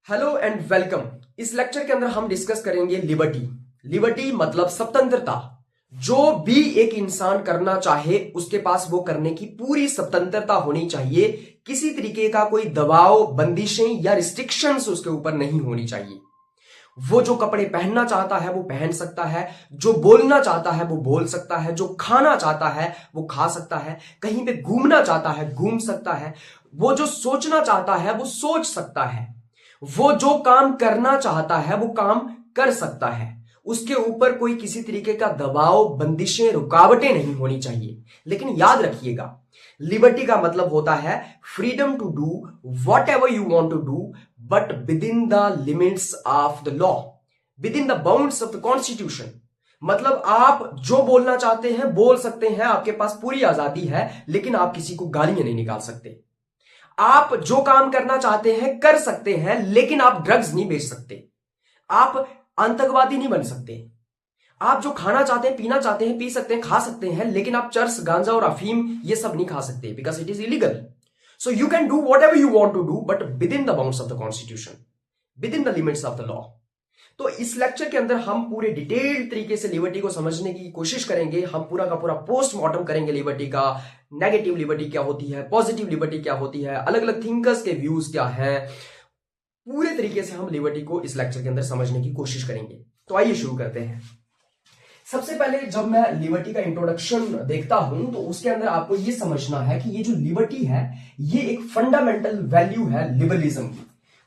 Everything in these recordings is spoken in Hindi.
Hello and welcome. इस लेक्चर के अंदर हम डिस्कस करेंगे लिबर्टी। लिबर्टी मतलब स्वतंत्रता। जो भी एक इंसान करना चाहे उसके पास वो करने की पूरी स्वतंत्रता होनी चाहिए। किसी तरीके का कोई दबाव, बंदिशें या रिस्ट्रिक्शंस उसके ऊपर नहीं होनी चाहिए। वो जो कपड़े पहनना चाहता है वो पहन सकता है, जो बोलना चाहता है वो बोल सकता है, जो खाना चाहता है वो खा सकता है, कहीं पे घूमना चाहता है घूम सकता है, वो जो सोचना चाहता है वो सोच सकता है, वो जो काम करना चाहता है वो काम कर सकता है। उसके ऊपर कोई किसी तरीके का दबाव, बंदिशें, रुकावटें नहीं होनी चाहिए। लेकिन याद रखिएगा, लिबर्टी का मतलब होता है freedom to do whatever you want to do but within the limits of the law, within the bounds of the constitution. मतलब आप जो बोलना चाहते हैं बोल सकते हैं, आपके पास पूरी आजादी है, लेकिन आप किसी को गालियां नहीं निकाल सकते। आप जो काम करना चाहते हैं कर सकते हैं, लेकिन आप ड्रग्स नहीं बेच सकते, आप आतंकवादी नहीं बन सकते। आप जो खाना चाहते हैं, पीना चाहते हैं, पी सकते हैं, खा सकते हैं, लेकिन आप चर्स, गांजा और अफीम ये सब नहीं खा सकते, because it is illegal. So you can do whatever you want to do but within the bounds of the constitution, within the limits of the law. तो इस लेक्चर के अंदर हम पूरे डिटेल्ड तरीके से लिबर्टी को समझने की कोशिश करेंगे। हम पूरा का पूरा पोस्टमार्टम करेंगे लिबर्टी का। नेगेटिव लिबर्टी क्या होती है, पॉजिटिव लिबर्टी क्या होती है, अलग अलग थिंकर्स के व्यूज क्या है, पूरे तरीके से हम लिबर्टी को इस लेक्चर के अंदर समझने की कोशिश करेंगे। तो आइए शुरू करते हैं। सबसे पहले जब मैं लिबर्टी का इंट्रोडक्शन देखता हूं तो उसके अंदर आपको यह समझना है कि ये जो लिबर्टी है ये एक फंडामेंटल वैल्यू है लिबरलिज्म की।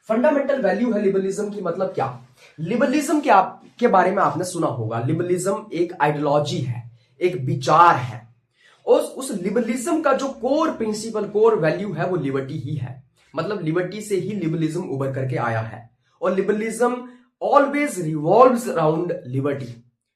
फंडामेंटल वैल्यू है लिबरलिज्म की। मतलब क्या? लिबरलिज्म के बारे में आपने सुना होगा। लिबरलिज्म एक आइडियोलॉजी है, एक विचार है, और उस लिबरलिज्म का जो कोर प्रिंसिपल, कोर वैल्यू है वो लिबर्टी ही है। मतलब लिबर्टी से ही लिबरलिज्म उभर करके आया है, और liberalism always revolves around liberty.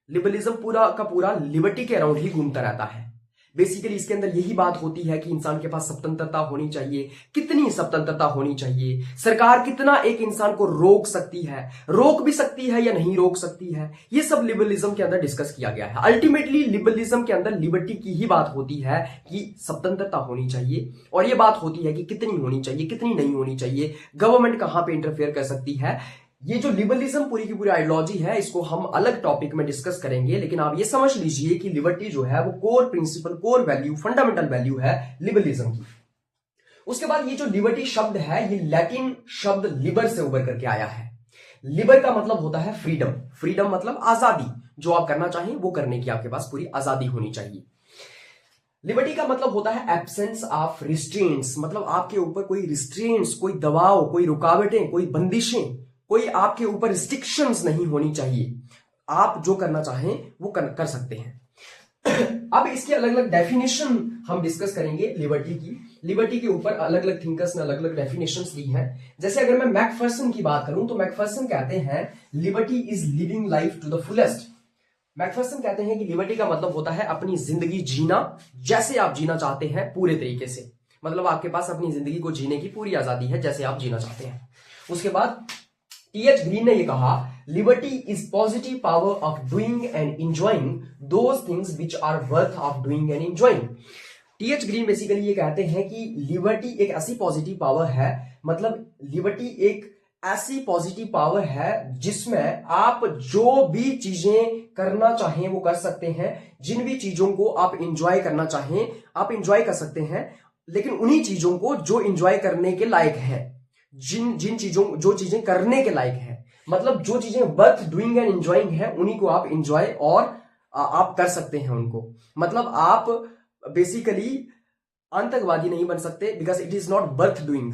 Liberalism पूरा का पूरा लिबर्टी के अराउंड ही घूमता रहता है। बेसिकली इसके अंदर यही बात होती है कि इंसान के पास स्वतंत्रता होनी चाहिए। कितनी स्वतंत्रता होनी चाहिए, सरकार कितना एक इंसान को रोक सकती है, रोक भी सकती है या नहीं रोक सकती है, ये सब लिबरलिज्म के अंदर डिस्कस किया गया है। अल्टीमेटली लिबरलिज्म के अंदर लिबर्टी की ही बात होती है कि स्वतंत्रता होनी चाहिए, और ये बात होती है कि कितनी होनी चाहिए, कितनी नहीं होनी चाहिए, गवर्नमेंट कहां पे इंटरफेयर कर सकती है। ये जो लिबरलिज्म पूरी की पूरी आइडियोलॉजी है, इसको हम अलग टॉपिक में डिस्कस करेंगे, लेकिन आप ये समझ लीजिए कि लिबर्टी जो है वो core principle, core value, fundamental value है लिबरलिज्म की। उसके बाद ये जो लिबर्टी शब्द है ये लैटिन शब्द लिबर से उभर करके आया है। लिबर का मतलब होता है फ्रीडम। फ्रीडम मतलब आजादी, जो आप करना चाहें वो करने की आपके पास पूरी आजादी होनी चाहिए। लिबर्टी का मतलब होता है एब्सेंस ऑफ रिस्ट्रेंट्स। मतलब आपके ऊपर कोई रिस्ट्रेंट्स, कोई दबाव, कोई रुकावटें, कोई बंदिशें, कोई आपके ऊपर रिस्ट्रिक्शंस नहीं होनी चाहिए। आप जो करना चाहें वो कर सकते हैं। अब इसकी अलग अलग डेफिनेशन हम डिस्कस करेंगे लिबर्टी की। लिबर्टी के ऊपर अलग अलग थिंकर्स ने अलग अलग डेफिनेशंस दी हैं। जैसे अगर मैं मैकफर्सन की बात करूं तो मैकफर्सन कहते हैं liberty is living life to the fullest. Macpherson कहते हैं कि लिबर्टी का मतलब होता है अपनी जिंदगी जीना जैसे आप जीना चाहते हैं, पूरे तरीके से। मतलब आपके पास अपनी जिंदगी को जीने की पूरी आजादी है जैसे आप जीना चाहते हैं। उसके बाद टी.एच. ग्रीन ने यह कहा, liberty is positive power of doing and enjoying those things which are worth of doing and enjoying. TH. Green basically ये कहते हैं कि लिबर्टी एक ऐसी पॉजिटिव पावर है, मतलब लिबर्टी एक ऐसी पॉजिटिव पावर है जिसमें आप जो भी चीजें करना चाहें वो कर सकते हैं। जिन भी चीजों को आप इंजॉय करना चाहें आप इंजॉय कर सकते हैं, लेकिन उन्हीं चीजों को जो इंजॉय करने के लायक है। जिन जिन चीजों, जो चीजें करने के लायक है, मतलब जो चीजें वर्थ डूइंग एंड एंजॉयिंग है, उन्हीं को आप इंजॉय और आप कर सकते हैं उनको। मतलब आप बेसिकली आतंकवादी नहीं बन सकते, because it is not worth doing,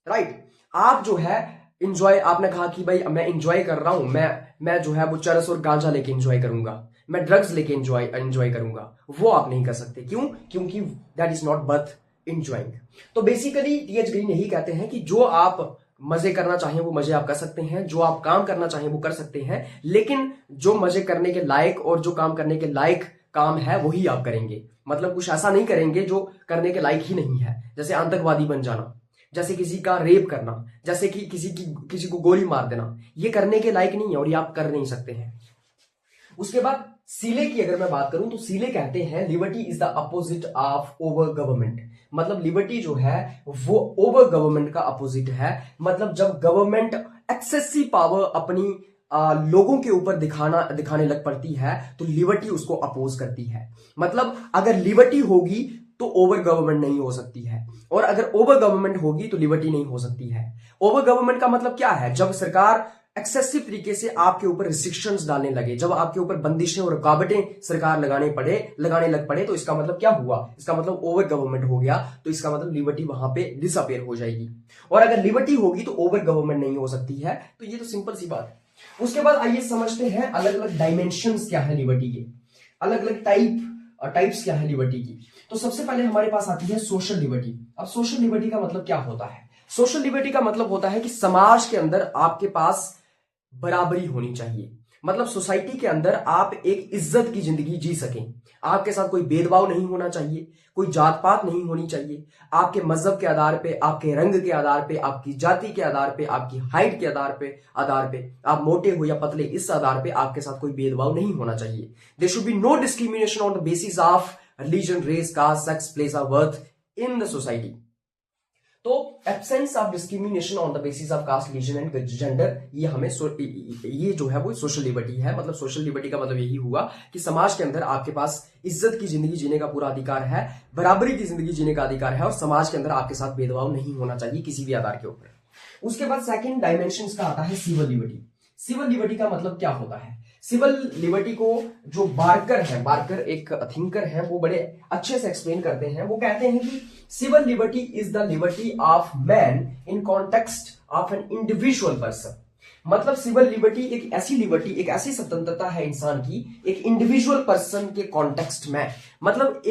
right. आप जो है इंजॉय, आपने कहा कि भाई मैं इंजॉय कर रहा हूं, मैं जो है वो चरस और गांजा लेके इंजॉय करूंगा, मैं ड्रग्स लेके इंजॉय करूंगा, वो आप नहीं कर सकते। क्यों? क्योंकि that is not worth enjoying. तो बेसिकली टी.एच. ग्रीन यही कहते हैं कि जो आप मजे करना चाहें वो मजे आप कर सकते हैं, जो आप काम करना चाहें वो कर सकते हैं, लेकिन जो मजे करने के लायक और जो काम करने के लायक काम है वही आप करेंगे। मतलब कुछ ऐसा नहीं करेंगे जो करने के लायक ही नहीं है, जैसे आतंकवादी बन जाना, जैसे किसी का रेप करना, जैसे कि किसी को गोली मार देना, ये करने के लायक नहीं है और ये आप कर नहीं सकते हैं। उसके बाद सीले की अगर मैं बात करूं तो सीले कहते हैं liberty is the opposite of over government. मतलब लिबर्टी जो है वो ओवर गवर्नमेंट का अपोजिट है। मतलब जब गवर्नमेंट एक्सेसिव पावर अपनी लोगों के ऊपर दिखाने लग पड़ती है तो लिबर्टी उसको अपोज करती है। मतलब अगर लिबर्टी होगी तो ओवर गवर्नमेंट नहीं हो सकती है, और अगर ओवर गवर्नमेंट होगी तो लिबर्टी नहीं हो सकती है। ओवर गवर्नमेंट का मतलब क्या है? जब सरकार एक्सेसिव तरीके से आपके ऊपर रिस्ट्रिक्शंस डालने लगे, जब आपके ऊपर बंदिशें और रुकावटें सरकार लगाने लग पड़े, तो इसका मतलब क्या हुआ? इसका मतलब ओवर गवर्नमेंट हो गया, तो इसका मतलब लिबर्टी वहां पे डिसअपेयर हो जाएगी। और अगर लिबर्टी होगी तो ओवर गवर्नमेंट नहीं हो सकती है। तो ये तो सिंपल सी बात है। उसके बाद आइए समझते हैं अलग अलग डायमेंशंस क्या है लिबर्टी के, अलग अलग टाइप्स क्या है लिबर्टी की। तो सबसे पहले हमारे पास आती है सोशल लिबर्टी। अब सोशल लिबर्टी का मतलब क्या होता है? सोशल लिबर्टी का मतलब होता है कि समाज के अंदर आपके पास बराबरी होनी चाहिए। मतलब सोसाइटी के अंदर आप एक इज्जत की जिंदगी जी सकें, आपके साथ कोई भेदभाव नहीं होना चाहिए, कोई जात पात नहीं होनी चाहिए। आपके मजहब के आधार पे, आपके रंग के आधार पे, आपकी जाति के आधार पे, आपकी हाइट के आधार पे आप मोटे हो या पतले, इस आधार पे आपके साथ कोई भेदभाव नहीं होना चाहिए। There should be no discrimination on the basis of religion, race, caste, sex, place of birth in the society. तो absence of discrimination on the basis of caste, religion and gender, ये जो है वो सोशल लिबर्टी है। मतलब सोशल लिबर्टी का मतलब यही हुआ कि समाज के अंदर आपके पास इज्जत की जिंदगी जीने का पूरा अधिकार है, बराबरी की जिंदगी जीने का अधिकार है, और समाज के अंदर आपके साथ भेदभाव नहीं होना चाहिए किसी भी आधार के ऊपर। उसके बाद सेकंड डायमेंशन का आता है सिविल लिबर्टी। सिविल लिबर्टी का मतलब क्या होता है? सिविल लिबर्टी को जो बार्कर एक थिंकर है, वो बड़े अच्छे से एक्सप्लेन करते हैं। वो कहते हैं कि civil liberty is the liberty of man in context of an individual person. मतलब सिविल लिबर्टी एक ऐसी स्वतंत्रता है इंसान की एक इंडिविजुअल पर्सन के कॉन्टेक्स्ट में। मतलब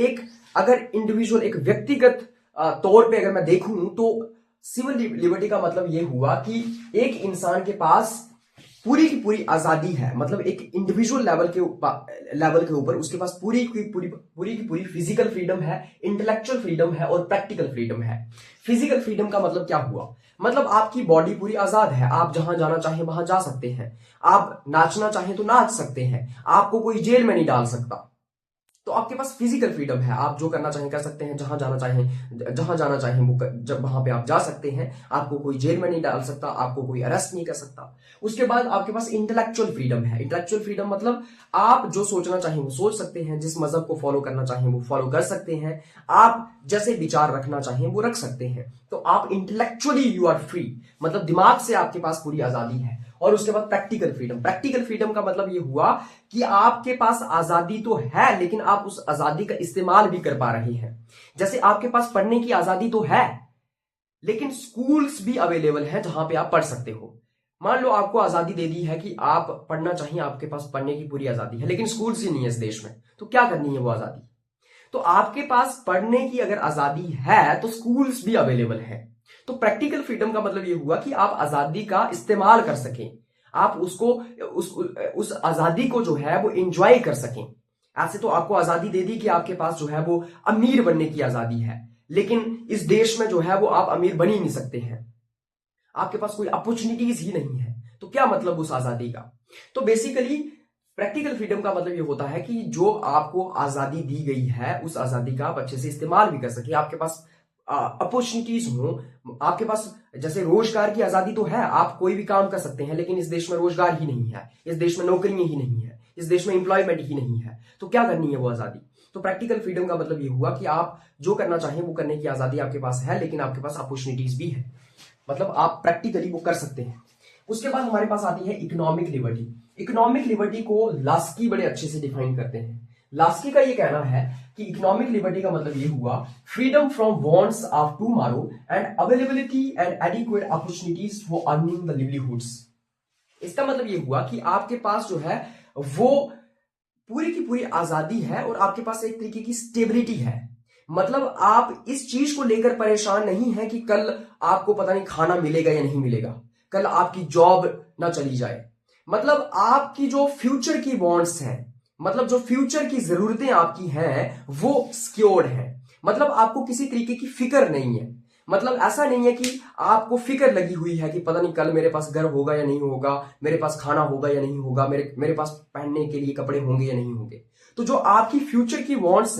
अगर इंडिविजुअल एक व्यक्तिगत तौर पे अगर मैं देखूं तो सिविल लिबर्टी का मतलब यह हुआ कि एक इंसान के पास पूरी की पूरी आजादी है। मतलब एक इंडिविजुअल लेवल के ऊपर उसके पास पूरी की पूरी फिजिकल फ्रीडम है, इंटेलेक्चुअल फ्रीडम है और प्रैक्टिकल फ्रीडम है। फिजिकल फ्रीडम का मतलब क्या हुआ? मतलब आपकी बॉडी पूरी आजाद है, आप जहां जाना चाहें वहां जा सकते हैं, आप नाचना चाहें तो नाच सकते हैं, आपको कोई जेल में नहीं डाल सकता। तो आपके पास फिजिकल फ्रीडम है, आप जो करना चाहें कर सकते हैं, जहां जाना चाहें वो जब वहां पे आप जा सकते हैं, आपको कोई जेल में नहीं डाल सकता, आपको कोई अरेस्ट नहीं कर सकता। उसके बाद आपके पास इंटेलेक्चुअल फ्रीडम है। इंटेलेक्चुअल फ्रीडम मतलब आप जो सोचना चाहें वो सोच सकते हैं, जिस मजहब को फॉलो करना चाहें वो फॉलो कर सकते हैं, आप जैसे विचार रखना चाहें वो रख सकते हैं। तो आप इंटेलेक्चुअली यू आर फ्री, मतलब दिमाग से आपके पास पूरी आजादी है। और उसके बाद प्रैक्टिकल फ्रीडम का मतलब ये हुआ कि आपके पास आजादी तो है लेकिन आप उस आजादी का इस्तेमाल भी कर पा रहे हैं। जैसे आपके पास पढ़ने की आजादी तो है लेकिन स्कूल्स भी अवेलेबल हैं जहां पे आप पढ़ सकते हो। मान लो आपको आजादी दे दी है कि आप पढ़ना चाहिए, आपके पास पढ़ने की पूरी आजादी है, लेकिन स्कूल्स ही नहीं है इस देश में, तो क्या करनी है वो आजादी? तो आपके पास पढ़ने की अगर आजादी है तो स्कूल्स भी अवेलेबल है। तो प्रैक्टिकल फ्रीडम का मतलब ये हुआ कि आप आजादी का इस्तेमाल कर सकें, आप उस आजादी को जो है वो एंजॉय कर सकें। ऐसे तो आपको आजादी दे दी कि आपके पास जो है वो अमीर बनने की आजादी है, लेकिन इस देश में जो है वो आप अमीर बन ही नहीं सकते हैं, आपके पास कोई अपॉर्चुनिटीज ही नहीं है। तो क्या मतलब उस आजादी का? तो बेसिकली प्रैक्टिकल फ्रीडम का मतलब ये होता है कि जो आपको आजादी दी गई है उस आजादी का आप अच्छे से इस्तेमाल भी कर सके, आपके पास अपॉर्चुनिटीज हो, आपके पास जैसे रोजगार की आजादी तो है, आप कोई भी काम कर सकते हैं, लेकिन इस देश में रोजगार ही नहीं है, इस देश में नौकरियां ही नहीं है, इस देश में एम्प्लॉयमेंट ही नहीं है। तो क्या करनी है वो आजादी? तो प्रैक्टिकल फ्रीडम का मतलब ये हुआ कि आप जो करना चाहें वो करने की आजादी आपके पास है, लेकिन आपके पास अपॉर्चुनिटीज भी है, मतलब आप प्रैक्टिकली वो कर सकते हैं। उसके बाद हमारे पास आती है इकोनॉमिक लिबर्टी। इकोनॉमिक लिबर्टी को लास्की बड़े अच्छे से डिफाइन करते हैं। लास्की का ये कहना है कि इकोनॉमिक लिबर्टी का मतलब ये हुआ freedom from wants of tomorrow and availability and adequate opportunities for earning the livelihoods. इसका मतलब ये हुआ कि आपके पास जो है वो पूरी की पूरी आजादी है और आपके पास एक तरीके की स्टेबिलिटी है। मतलब आप इस चीज को लेकर परेशान नहीं है कि कल आपको पता नहीं खाना मिलेगा या नहीं मिलेगा, कल आपकी जॉब ना चली जाए। मतलब आपकी जो फ्यूचर की वांट्स हैं, मतलब जो फ्यूचर की जरूरतें आपकी हैं वो सिक्योर्ड हैं। मतलब आपको किसी तरीके की फिक्र नहीं है। मतलब ऐसा नहीं है कि आपको फिक्र लगी हुई है कि पता नहीं कल मेरे पास घर होगा या नहीं होगा, मेरे पास खाना होगा या नहीं होगा, मेरे पास पहनने के लिए कपड़े होंगे या नहीं होंगे। तो जो आपकी फ्यूचर की वांट्स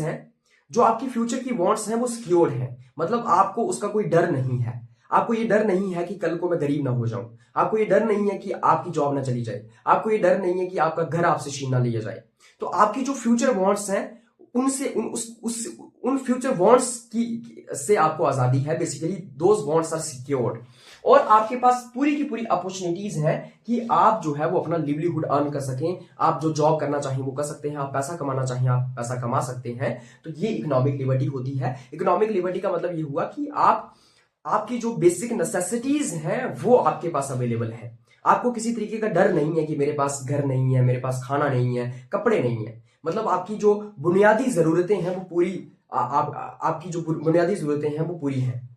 हैं वो सिक्योर्ड हैं। मतलब आपको उसका कोई डर नहीं है। आपको ये डर नहीं है कि कल को मैं गरीब ना हो जाऊं, आपको ये डर नहीं है कि आपकी जॉब ना चली जाए, आपको ये डर नहीं है कि आपका घर आपसे छीन ना लिया जाए। तो आपकी जो फ्यूचर वांट्स हैं उनसे उन फ्यूचर वांट्स की से आपको आजादी है। Basically those wants are secured, और आपके पास पूरी की पूरी अपॉर्चुनिटीज हैं कि आप जो है वो अपना लिवलीहुड अर्न कर सकें। आप जो जॉब करना चाहें वो कर सकते हैं, आप पैसा कमाना चाहें आप पैसा कमा सकते हैं। तो ये इकोनॉमिक लिबर्टी होती है। इकोनॉमिक लिबर्टी का मतलब ये हुआ कि आपकी जो बेसिक नेसेसिटीज हैं वो आपके पास अवेलेबल है। आपको किसी तरीके का डर नहीं है कि मेरे पास घर नहीं है, मेरे पास खाना नहीं है, कपड़े नहीं है। मतलब आपकी जो बुनियादी जरूरतें हैं वो पूरी आपकी जो बुनियादी जरूरतें हैं वो पूरी हैं।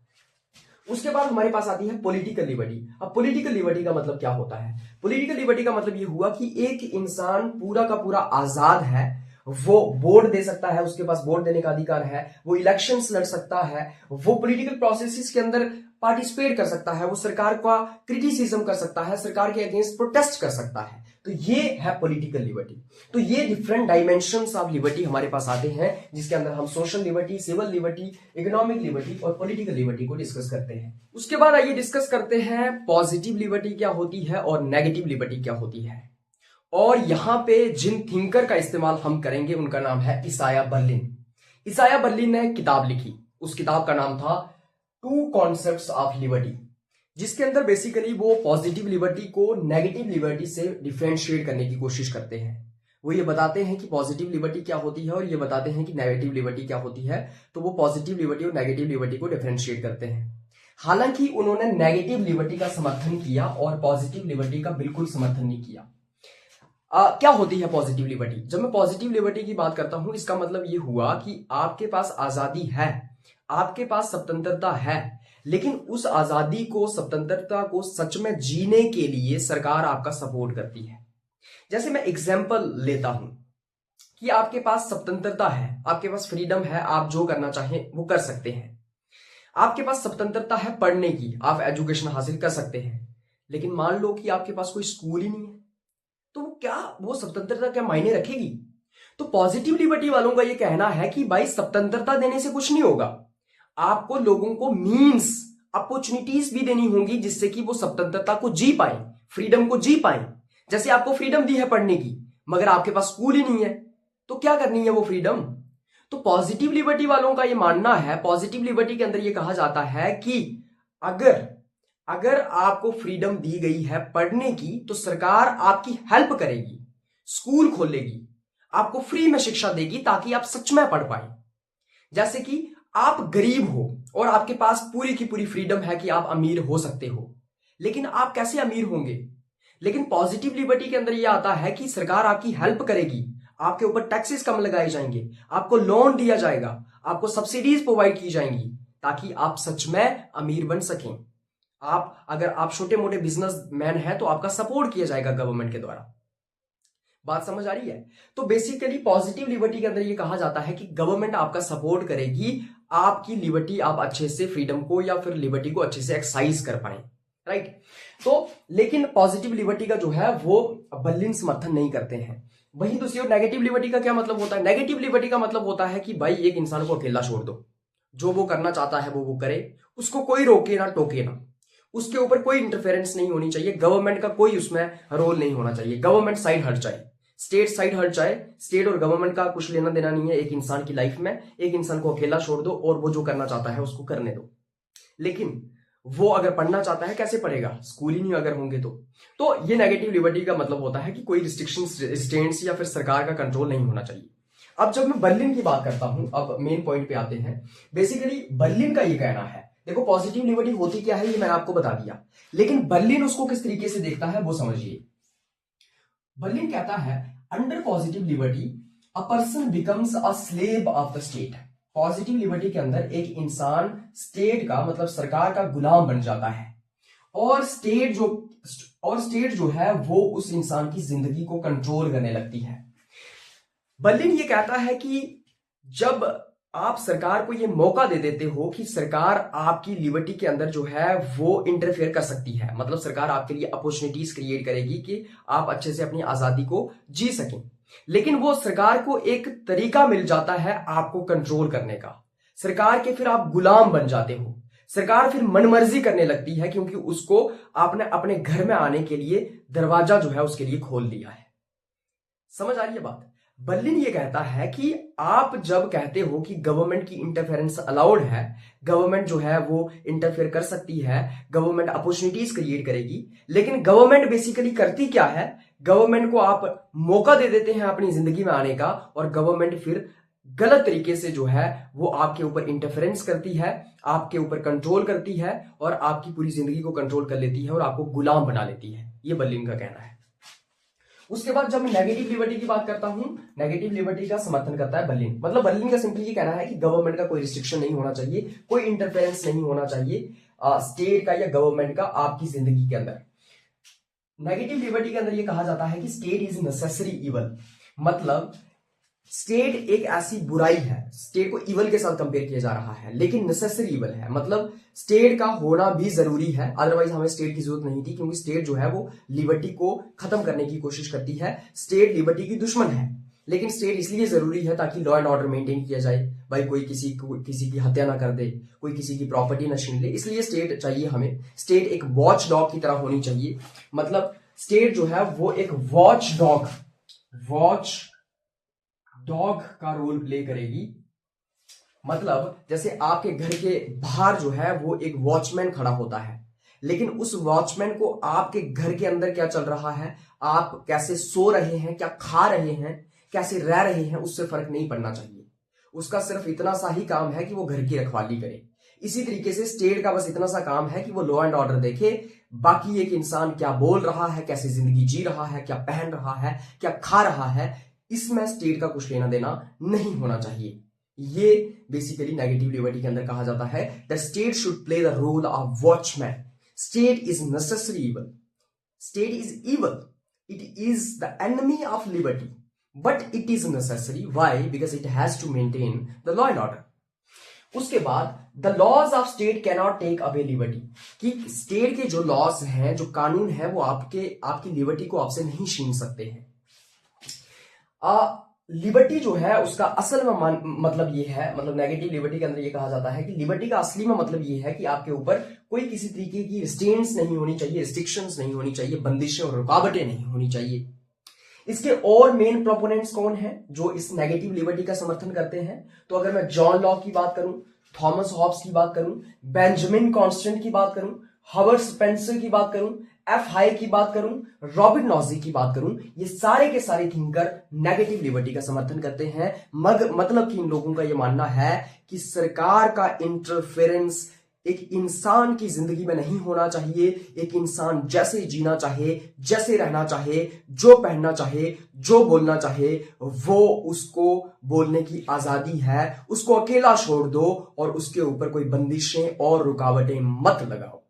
उसके बाद हमारे पास आती है पॉलिटिकल लिबर्टी। अब पॉलिटिकल लिबर्टी का मतलब क्या होता है? पॉलिटिकल लिबर्टी का मतलब ये हुआ कि एक इंसान पूरा का पूरा आजाद है। वो वोट दे सकता है, उसके पास वोट देने का अधिकार है, वो इलेक्शंस लड़ सकता है, वो पॉलिटिकल प्रोसेसेस के अंदर पार्टिसिपेट कर सकता है, वो सरकार का क्रिटिसिज्म कर सकता है, सरकार के अगेंस्ट प्रोटेस्ट कर सकता है। तो ये है पॉलिटिकल लिबर्टी। तो ये डिफरेंट डायमेंशंस ऑफ लिबर्टी हमारे पास आते हैं, जिसके अंदर हम social liberty, civil liberty, economic liberty और पॉलिटिकल लिबर्टी को डिस्कस करते हैं। उसके बाद आइए डिस्कस करते हैं पॉजिटिव लिबर्टी क्या होती है और नेगेटिव लिबर्टी क्या होती है। और यहां पे जिन थिंकर का इस्तेमाल हम करेंगे उनका नाम है इसाया बर्लिन। इसाया बर्लिन ने किताब लिखी, उस किताब का नाम था टू कॉन्सेप्ट्स ऑफ लिबर्टी, जिसके अंदर बेसिकली वो पॉजिटिव लिबर्टी को नेगेटिव लिबर्टी से डिफरेंशिएट करने की कोशिश करते हैं। वो ये बताते हैं कि पॉजिटिव लिबर्टी क्या होती है और ये बताते हैं कि नेगेटिव लिबर्टी क्या होती है। तो वो पॉजिटिव लिबर्टी और नेगेटिव लिबर्टी को डिफरेंशिएट करते हैं। हालांकि उन्होंने नेगेटिव लिबर्टी का समर्थन किया और पॉजिटिव लिबर्टी का बिल्कुल समर्थन नहीं किया। क्या होती है पॉजिटिव लिबर्टी? जब मैं पॉजिटिव लिबर्टी की बात करता हूं, इसका मतलब ये हुआ कि आपके पास आजादी है, आपके पास स्वतंत्रता है, लेकिन उस आजादी को, स्वतंत्रता को सच में जीने के लिए सरकार आपका सपोर्ट करती है। जैसे मैं एग्जांपल लेता हूं कि आपके पास स्वतंत्रता है, आपके पास फ्रीडम है, आप जो करना चाहें वो कर सकते हैं। आपके पास स्वतंत्रता है पढ़ने की, आप एजुकेशन हासिल कर सकते हैं, लेकिन मान लो कि आपके पास कोई स्कूल ही नहीं है, तो वो स्वतंत्रता क्या मायने रखेगी? तो पॉजिटिव लिबर्टी वालों का ये कहना है कि भाई स्वतंत्रता देने से कुछ नहीं होगा, आपको लोगों को मीन्स, अपॉर्चुनिटीज भी देनी होंगी जिससे कि वो स्वतंत्रता को जी पाए, फ्रीडम को जी पाए। जैसे आपको फ्रीडम दी है पढ़ने की, मगर आपके पास स्कूल ही नहीं है, तो क्या करनी है वो फ्रीडम? तो पॉजिटिव लिबर्टी वालों का ये मानना है, पॉजिटिव लिबर्टी के अंदर ये कहा जाता है कि अगर आपको फ्रीडम दी गई है पढ़ने की, तो सरकार आपकी हेल्प करेगी, स्कूल खोलेगी, आपको फ्री में शिक्षा देगी ताकि आप सच में पढ़ पाए। जैसे कि आप गरीब हो और आपके पास पूरी की पूरी फ्रीडम है कि आप अमीर हो सकते हो, लेकिन आप कैसे अमीर होंगे? लेकिन पॉजिटिव लिबर्टी के अंदर यह आता है कि सरकार आपकी हेल्प करेगी, आपके ऊपर टैक्सेस कम लगाए जाएंगे, आपको लोन दिया जाएगा, आपको सब्सिडीज प्रोवाइड की जाएंगी ताकि आप सच में अमीर बन सकें। अगर आप छोटे मोटे बिजनेसमैन हैं तो आपका सपोर्ट किया जाएगा गवर्नमेंट के द्वारा। बात समझ आ रही है? तो बेसिकली पॉजिटिव लिबर्टी के अंदर यह कहा जाता है कि गवर्नमेंट आपका सपोर्ट करेगी, आपकी लिबर्टी, आप अच्छे से फ्रीडम को या फिर लिबर्टी को अच्छे से एक्सरसाइज कर पाए, राइट? तो लेकिन पॉजिटिव लिबर्टी का जो है वो बर्लिन समर्थन नहीं करते हैं। वहीं दूसरी ओर नेगेटिव लिबर्टी का क्या मतलब होता है? नेगेटिव लिबर्टी का मतलब होता है कि भाई एक इंसान को अकेला छोड़ दो, जो वो करना चाहता है वो करे, उसको कोई रोके ना टोके ना, उसके ऊपर कोई इंटरफेरेंस नहीं होनी चाहिए, गवर्नमेंट का कोई उसमें रोल नहीं होना चाहिए, गवर्नमेंट साइड हट जाए, स्टेट साइड हट जाए, स्टेट और गवर्नमेंट का कुछ लेना देना नहीं है एक इंसान की लाइफ में। एक इंसान को अकेला छोड़ दो और वो जो करना चाहता है उसको करने दो। लेकिन वो अगर पढ़ना चाहता है कैसे पढ़ेगा? स्कूल ही नहीं अगर होंगे तो ये नेगेटिव लिबर्टी का मतलब होता है कि कोई रिस्ट्रिक्शंस, रेजिस्टेंस या फिर सरकार का कंट्रोल नहीं होना चाहिए। अब जब मैं बर्लिन की बात करता हूं, अब मेन पॉइंट पे आते हैं। बेसिकली बर्लिन का ये कहना है, देखो पॉजिटिव लिबर्टी होती क्या है ये मैंने आपको बता दिया, लेकिन बर्लिन उसको किस तरीके से देखता है वो समझिए। बर्लिन कहता है under positive liberty a person becomes a slave of the state. Positive liberty के अंदर एक इंसान स्टेट का, मतलब सरकार का गुलाम बन जाता है, और स्टेट जो है वो उस इंसान की जिंदगी को कंट्रोल करने लगती है। बर्लिन ये कहता है कि जब आप सरकार को ये मौका दे देते हो कि सरकार आपकी लिबर्टी के अंदर जो है वो इंटरफेयर कर सकती है, मतलब सरकार आपके लिए अपॉर्चुनिटीज क्रिएट करेगी कि आप अच्छे से अपनी आजादी को जी सकें, लेकिन वो सरकार को एक तरीका मिल जाता है आपको कंट्रोल करने का। सरकार के फिर आप गुलाम बन जाते हो। सरकार फिर मनमर्जी करने लगती है क्योंकि उसको आपने अपने घर में आने के लिए दरवाजा जो है उसके लिए खोल दिया है। समझ आ रही है बात? बर्लिन ये कहता है कि आप जब कहते हो कि गवर्नमेंट की इंटरफेरेंस अलाउड है, गवर्नमेंट जो है वो इंटरफेयर कर सकती है, गवर्नमेंट अपॉर्चुनिटीज क्रिएट करेगी, लेकिन गवर्नमेंट बेसिकली करती क्या है, गवर्नमेंट को आप मौका दे देते हैं अपनी जिंदगी में आने का, और गवर्नमेंट फिर गलत तरीके से जो है वो आपके ऊपर इंटरफेरेंस करती है, आपके ऊपर कंट्रोल करती है और आपकी पूरी जिंदगी को कंट्रोल कर लेती है और आपको गुलाम बना लेती है। ये बर्लिन का कहना है। उसके बाद जब मैं नेगेटिव लिबर्टी की बात करता हूं, नेगेटिव लिबर्टी का समर्थन करता है बर्लिन। मतलब बर्लिन का सिंपली ये कहना है कि गवर्नमेंट का कोई रिस्ट्रिक्शन नहीं होना चाहिए, कोई इंटरफेरेंस नहीं होना चाहिए स्टेट का या गवर्नमेंट का आपकी जिंदगी के अंदर। नेगेटिव लिबर्टी के अंदर ये कहा जाता है कि स्टेट इज नेसेसरी इवल। मतलब स्टेट एक ऐसी बुराई है, स्टेट को इवल के साथ कंपेयर किया जा रहा है, लेकिन नेसेसरी इवल है। मतलब स्टेट का होना भी जरूरी है, अदरवाइज हमें स्टेट की जरूरत नहीं थी, क्योंकि स्टेट जो है वो लिबर्टी को खत्म करने की कोशिश करती है। स्टेट लिबर्टी की दुश्मन है, लेकिन स्टेट इसलिए जरूरी है ताकि लॉ एंड ऑर्डर मेंटेन किया जाए। भाई कोई किसी की हत्या ना कर दे, कोई किसी की प्रॉपर्टी ना छीन ले, इसलिए स्टेट चाहिए हमें। स्टेट एक वॉच डॉग की तरह होनी चाहिए। मतलब स्टेट जो है वो एक वॉच डॉग का रोल प्ले करेगी। मतलब जैसे आपके घर के बाहर जो है वो एक वॉचमैन खड़ा होता है, लेकिन उस वॉचमैन को आपके घर के अंदर क्या चल रहा है, आप कैसे सो रहे हैं, क्या खा रहे हैं, कैसे रह रहे हैं, उससे फर्क नहीं पड़ना चाहिए। उसका सिर्फ इतना सा ही काम है कि वो घर की रखवाली करे। इसी तरीके से स्टेट का बस इतना सा काम है कि वो लॉ एंड ऑर्डर देखे। बाकी एक इंसान क्या बोल रहा है, कैसे जिंदगी जी रहा है, क्या पहन रहा है, क्या खा रहा है, इसमें स्टेट का कुछ लेना देना नहीं होना चाहिए। ये बेसिकली नेगेटिव लिबर्टी के अंदर कहा जाता है that state should play the role of watchman. State is necessary evil, state is evil, it is the enemy of liberty, but it is necessary. Why? Because it has to maintain the law and order. उसके बाद the laws of state can not take away liberty, कि स्टेट के जो लॉज हैं, जो कानून है, वो आपकी लिबर्टी को आपसे नहीं छीन सकते हैं। लिबर्टी जो है उसका असल में मतलब ये है, मतलब नेगेटिव लिबर्टी के अंदर ये कहा जाता है कि लिबर्टी का असली में मतलब ये है कि आपके ऊपर कोई किसी तरीके की रिस्ट्रेंट्स नहीं होनी चाहिए, रिस्ट्रिक्शंस नहीं होनी चाहिए, बंदिशें और रुकावटें नहीं होनी चाहिए। इसके और मेन प्रोपोनेंट्स कौन हैं जो इस नेगेटिव लिबर्टी का समर्थन करते हैं? तो अगर मैं जॉन लॉक की बात करूं, थॉमस हॉब्स की बात करूं, बेंजामिन कॉन्स्टेंट की बात करूं, हर्बर्ट स्पेंसर की बात करूं, एफ हाई की बात करूं, रॉबिन नॉजी की बात करूं, ये सारे के सारे थिंकर नेगेटिव लिबर्टी का समर्थन करते हैं। मतलब कि इन लोगों का ये मानना है कि सरकार का इंटरफेरेंस एक इंसान की जिंदगी में नहीं होना चाहिए। एक इंसान जैसे जीना चाहे, जैसे रहना चाहे, जो पहनना चाहे, जो बोलना चाहे, वो उसको बोलने की आजादी है। उसको अकेला छोड़ दो और उसके ऊपर कोई बंदिशें और रुकावटें मत लगाओ।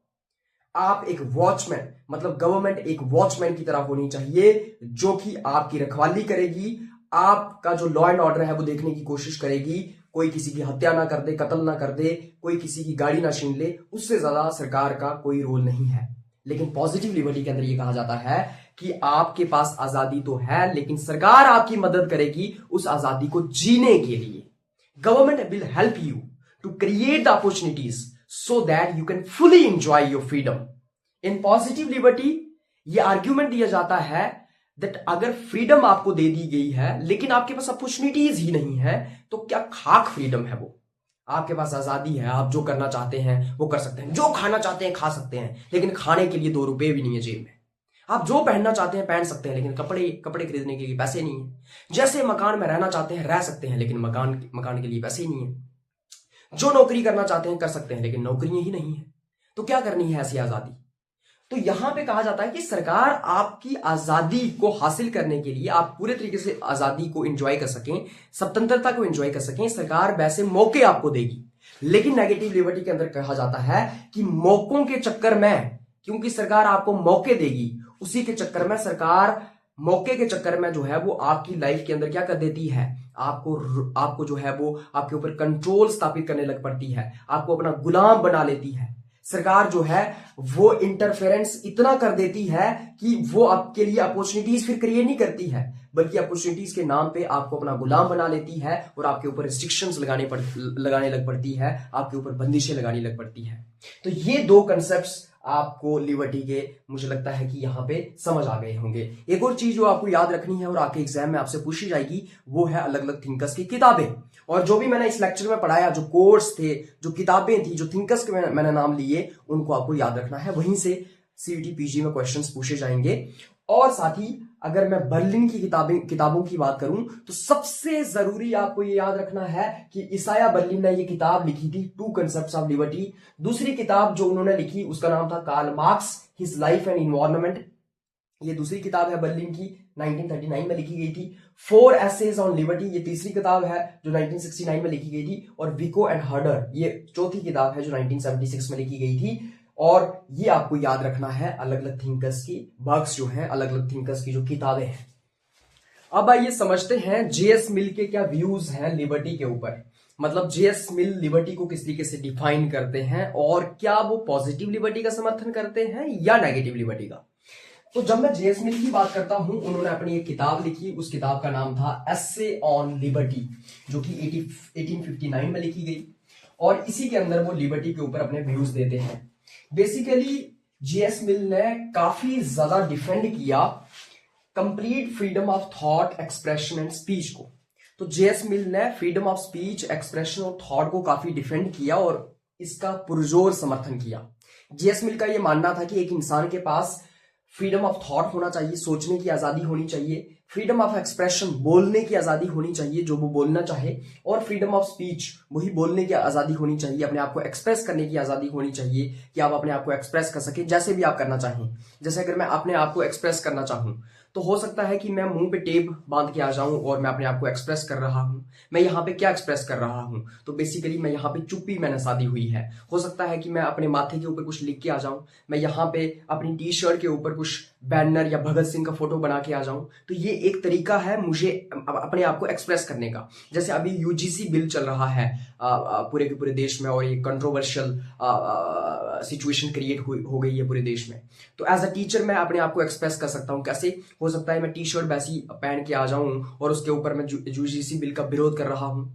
आप एक वॉचमैन, मतलब गवर्नमेंट एक वॉचमैन की तरह होनी चाहिए, जो कि आपकी रखवाली करेगी, आपका जो लॉ एंड ऑर्डर है वो देखने की कोशिश करेगी। कोई किसी की हत्या ना कर दे, कत्ल ना कर दे, कोई किसी की गाड़ी ना छीन ले, उससे ज्यादा सरकार का कोई रोल नहीं है। लेकिन पॉजिटिव लिबर्टी के अंदर ये कहा जाता है कि आपके पास आजादी तो है, लेकिन सरकार आपकी मदद करेगी उस आजादी को जीने के लिए। Government will help you to create the opportunities so that you can fully enjoy your freedom. In positive liberty ये आर्ग्यूमेंट दिया जाता है that अगर फ्रीडम आपको दे दी गई है लेकिन आपके पास अपॉर्चुनिटीज ही नहीं है, तो क्या खाक फ्रीडम है वो? आपके पास आजादी है, आप जो करना चाहते हैं वो कर सकते हैं, जो खाना चाहते हैं खा सकते हैं, लेकिन खाने के लिए 2 रुपए भी नहीं है जेब में। आप जो पहनना चाहते हैं पहन सकते हैं, लेकिन कपड़े खरीदने के लिए पैसे नहीं है। जैसे मकान में रहना चाहते हैं रह सकते हैं, लेकिन मकान के लिए पैसे ही नहीं है। जो नौकरी करना चाहते हैं कर सकते हैं, लेकिन नौकरियां ही नहीं है। तो क्या करनी है ऐसी आजादी? तो यहां पे कहा जाता है कि सरकार आपकी आजादी को हासिल करने के लिए, आप पूरे तरीके से आजादी को एंजॉय कर सकें, स्वतंत्रता को एंजॉय कर सकें, सरकार वैसे मौके आपको देगी। लेकिन नेगेटिव लिबर्टी के अंदर कहा जाता है कि मौकों के चक्कर में, क्योंकि सरकार आपको मौके देगी, उसी के चक्कर में सरकार मौके के चक्कर में जो है वो आपकी लाइफ के अंदर क्या कर देती है, आपको जो है वो आपके ऊपर कंट्रोल स्थापित करने लग पड़ती है, आपको अपना गुलाम बना लेती है। सरकार जो है वो इंटरफेरेंस इतना कर देती है कि वो आपके लिए अपॉर्चुनिटीज फिर क्रिएट नहीं करती है, बल्कि अपॉर्चुनिटीज के नाम पे आपको अपना गुलाम बना लेती है और आपके ऊपर रिस्ट्रिक्शंस लगाने लग पड़ती है, आपके ऊपर बंदिशें लगाने लग पड़ती है। तो ये दो कंसेप्ट्स आपको लिबर्टी के मुझे लगता है कि यहां पे समझ आ गए होंगे। एक और चीज जो आपको याद रखनी है और आपके एग्जाम में आपसे पूछी जाएगी वो है अलग अलग थिंकर्स की किताबें। और जो भी मैंने इस लेक्चर में पढ़ाया, जो कोर्स थे, जो किताबें थी, जो थिंकर्स के मैंने नाम लिए, उनको आपको याद रखना है। वहीं से सीईटी पीजी में क्वेश्चंस पूछे जाएंगे। और साथ ही अगर मैं बर्लिन की किताबों की बात करूं तो सबसे जरूरी आपको ये याद रखना है कि इसाया बर्लिन ने ये किताब लिखी थी, टू कंसेप्ट्स ऑफ लिबर्टी। दूसरी किताब जो उन्होंने लिखी उसका नाम था Karl Marx, his life and environment. ये दूसरी किताब है बर्लिन की, 1939 में लिखी गई थी। 4 एसेज ऑन लिबर्टी, ये तीसरी किताब है जो 1969 में लिखी गई थी। और विको एंड हर्डर, ये चौथी किताब है जो 1976 में लिखी गई थी। और ये आपको याद रखना है अलग अलग थिंकर्स की वर्क्स जो हैं, अलग अलग थिंकर्स की जो किताबें हैं। अब आइए समझते हैं जेएस मिल के क्या व्यूज हैं लिबर्टी के ऊपर। मतलब जेएस मिल लिबर्टी को किस तरीके से डिफाइन करते हैं और क्या वो पॉजिटिव लिबर्टी का समर्थन करते हैं या नेगेटिव लिबर्टी का। तो जब मैं जेएस मिल की बात करता हूं, उन्होंने अपनी एक किताब लिखी, उस किताब का नाम था एसे ऑन लिबर्टी, जो कि 1859 में लिखी गई। और इसी के अंदर वो लिबर्टी के ऊपर अपने व्यूज देते हैं। बेसिकली जेएस मिल ने काफी ज्यादा डिफेंड किया complete freedom of thought, expression and speech को। तो जेएस मिल ने फ्रीडम ऑफ स्पीच, एक्सप्रेशन और थॉट को काफी डिफेंड किया और इसका पुरजोर समर्थन किया। जेएस मिल का यह मानना था कि एक इंसान के पास फ्रीडम ऑफ थॉट होना चाहिए, सोचने की आजादी होनी चाहिए, फ्रीडम ऑफ एक्सप्रेशन, बोलने की आजादी होनी चाहिए जो वो बोलना चाहे, और फ्रीडम ऑफ स्पीच, वही बोलने की आजादी होनी चाहिए, अपने आप को एक्सप्रेस करने की आजादी होनी चाहिए कि आप अपने आप को एक्सप्रेस कर सके जैसे भी आप करना चाहें। जैसे अगर मैं अपने आप को एक्सप्रेस करना चाहूं तो हो सकता है कि मैं मुंह पे टेप बांध के आ जाऊं और मैं अपने आप को एक्सप्रेस कर रहा हूं। मैं यहाँ पे क्या एक्सप्रेस कर रहा हूं, तो बेसिकली मैं यहाँ पे चुप्पी मैंने साधी हुई है। हो सकता है कि मैं अपने माथे के ऊपर कुछ लिख के आ जाऊं, मैं यहाँ पे अपनी टी शर्ट के ऊपर कुछ बैनर या भगत सिंह का फोटो बना के आ जाऊं। तो ये एक तरीका है मुझे अपने आप को एक्सप्रेस करने का। जैसे अभी यूजीसी बिल चल रहा है पूरे के पूरे देश में और ये कंट्रोवर्शियल सिचुएशन क्रिएट हो गई है पूरे देश में। तो एज अ टीचर मैं अपने आप को एक्सप्रेस कर सकता हूँ। कैसे हो सकता है मैं टी शर्ट वैसी पहन के आ जाऊं और उसके ऊपर मैं यूजीसी बिल का विरोध कर रहा हूं।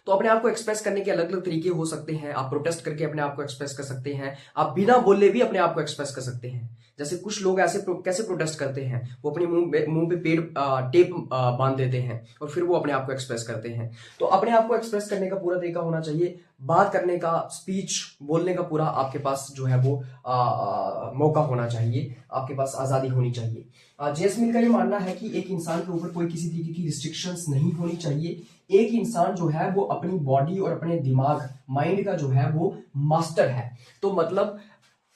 तो अपने आप को एक्सप्रेस करने के अलग अलग तरीके हो सकते हैं। आप प्रोटेस्ट करके अपने आप को एक्सप्रेस कर सकते हैं, आप बिना बोले भी अपने आप को एक्सप्रेस कर सकते हैं। जैसे कुछ लोग ऐसे कैसे प्रोटेस्ट करते हैं, वो अपने मुंह पे टेप बांध देते हैं और फिर वो अपने आप को एक्सप्रेस करते हैं। तो अपने आप को एक्सप्रेस करने का पूरा तरीका होना चाहिए, बात करने का, स्पीच बोलने का पूरा आपके पास जो है वो मौका होना चाहिए, आपके पास आजादी होनी चाहिए। जेएस मिल का ये मानना है कि एक इंसान के ऊपर कोई किसी तरीके की रिस्ट्रिक्शंस नहीं होनी चाहिए। एक इंसान जो है वो अपनी बॉडी और अपने दिमाग, माइंड का जो है वो मास्टर है। तो मतलब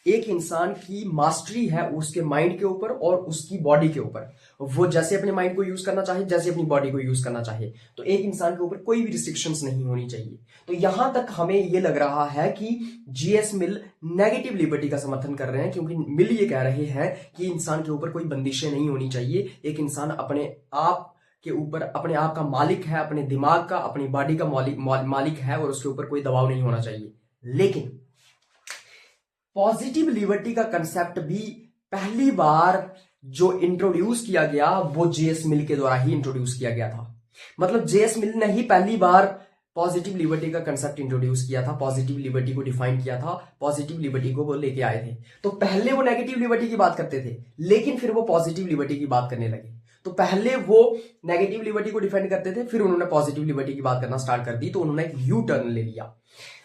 एक इंसान की मास्टरी है उसके माइंड के ऊपर और उसकी बॉडी के ऊपर। वो जैसे अपने माइंड को यूज करना चाहे, जैसे अपनी बॉडी को यूज करना चाहे। तो एक इंसान के ऊपर कोई भी रिस्ट्रिक्शंस नहीं होनी चाहिए। तो यहां तक हमें ये लग रहा है कि जेएस मिल नेगेटिव लिबर्टी का समर्थन कर रहे हैं, क्योंकि मिल ये कह रहे हैं कि इंसान के ऊपर कोई बंदिशें नहीं होनी चाहिए। एक इंसान अपने आप के ऊपर अपने आप का मालिक है, अपने दिमाग का, अपनी बॉडी का मालिक है और उसके ऊपर कोई दबाव नहीं होना चाहिए। लेकिन पॉजिटिव लिबर्टी का कंसेप्ट भी पहली बार जो इंट्रोड्यूस किया गया वो जेएस मिल के द्वारा ही इंट्रोड्यूस किया गया था। मतलब जेएस मिल ने ही पहली बार पॉजिटिव लिबर्टी का कंसेप्ट इंट्रोड्यूस किया था, पॉजिटिव लिबर्टी को डिफाइन किया था, पॉजिटिव लिबर्टी को वो लेके आए थे। तो पहले वो नेगेटिव लिबर्टी की बात करते थे, लेकिन फिर वो पॉजिटिव लिबर्टी की बात करने लगे। तो पहले वो नेगेटिव लिबर्टी को डिफेंड करते थे, फिर उन्होंने पॉजिटिव लिबर्टी की बात करना स्टार्ट कर दी। तो उन्होंने एक यू टर्न ले लिया।